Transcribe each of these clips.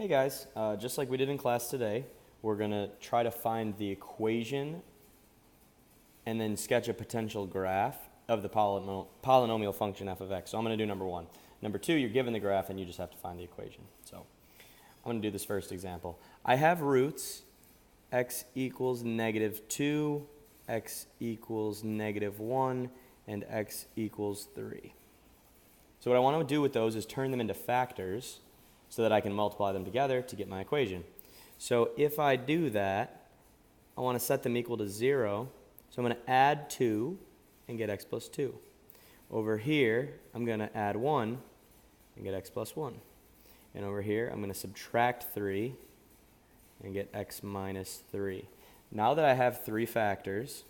Hey guys, just like we did in class today, we're going to try to find the equation and then sketch a potential graph of the polynomial function f of x. So I'm going to do number one. Number two, you're given the graph and you just have to find the equation. So I'm going to do this first example. I have roots x equals -2, x equals -1, and x equals 3. So what I want to do with those is turn them into factors so that I can multiply them together to get my equation. So if I do that, I want to set them equal to 0. So I'm going to add 2 and get x plus 2. Over here, I'm going to add 1 and get x plus 1. And over here, I'm going to subtract 3 and get x minus 3. Now that I have three factors,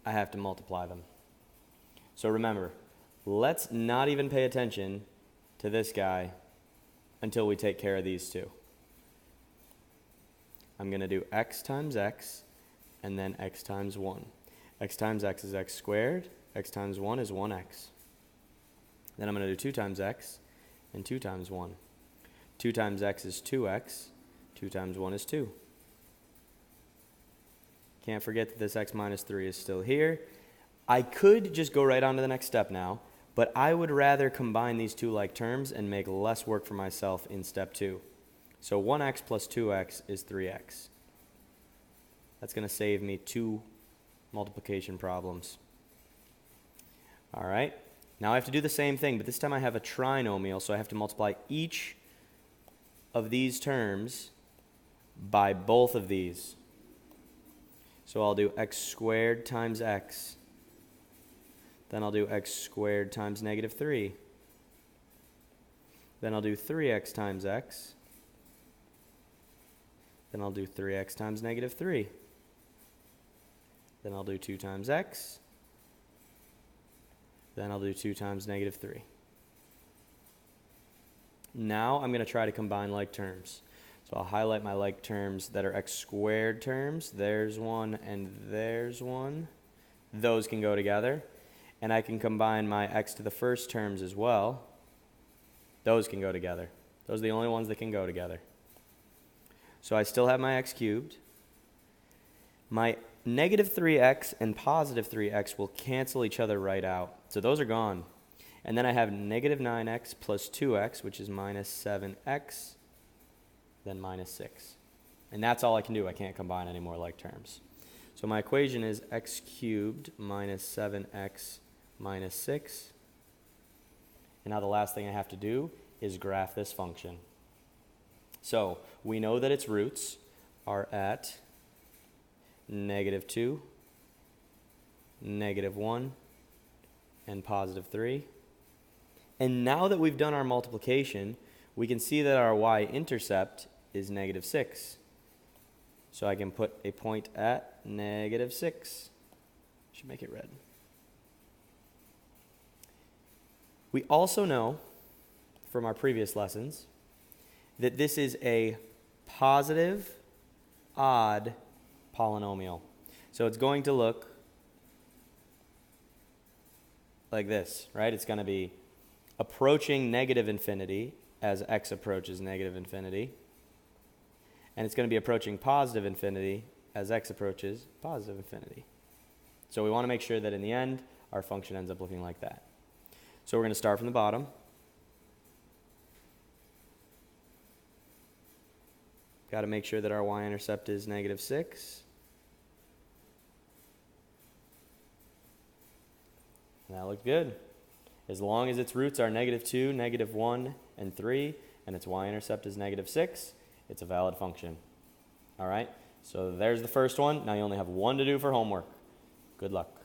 I have to multiply them. So remember, let's not even pay attention to this guy until we take care of these two. I'm going to do x times x and then x times 1. X times x is x squared. X times 1 is 1x. Then I'm going to do 2 times x and 2 times 1. 2 times x is 2x. 2 times 1 is 2. Can't forget that this x minus 3 is still here. I could just go right on to the next step now, but I would rather combine these two like terms and make less work for myself in step 2. So 1x plus 2x is 3x. That's going to save me 2 multiplication problems. All right, now I have to do the same thing, but this time I have a trinomial, so I have to multiply each of these terms by both of these. So I'll do x squared times x. Then I'll do x squared times -3. Then I'll do 3x times x. Then I'll do 3x times -3. Then I'll do 2 times x. Then I'll do 2 times -3. Now I'm going to try to combine like terms. So I'll highlight my like terms that are x squared terms. There's one and there's one. Those can go together. And I can combine my x to the first terms as well. Those can go together. Those are the only ones that can go together. So I still have my x cubed. My -3x and +3x will cancel each other right out. So those are gone. And then I have -9x plus 2x, which is -7x, then -6. And that's all I can do. I can't combine any more like terms. So my equation is x cubed minus 7x minus 6. And now the last thing I have to do is graph this function. So we know that its roots are at -2, -1, and +3. And now that we've done our multiplication, we can see that our y-intercept is -6. So I can put a point at -6. Should make it red. We also know from our previous lessons that this is a positive odd polynomial. So it's going to look like this, right? It's going to be approaching -infinity as x approaches -infinity. And it's going to be approaching +infinity as x approaches +infinity. So we want to make sure that in the end, our function ends up looking like that. So we're going to start from the bottom. Got to make sure that our y-intercept is -6. And that looked good. As long as its roots are -2, -1, and 3, and its y-intercept is -6, it's a valid function. All right, so there's the first one. Now you only have one to do for homework. Good luck.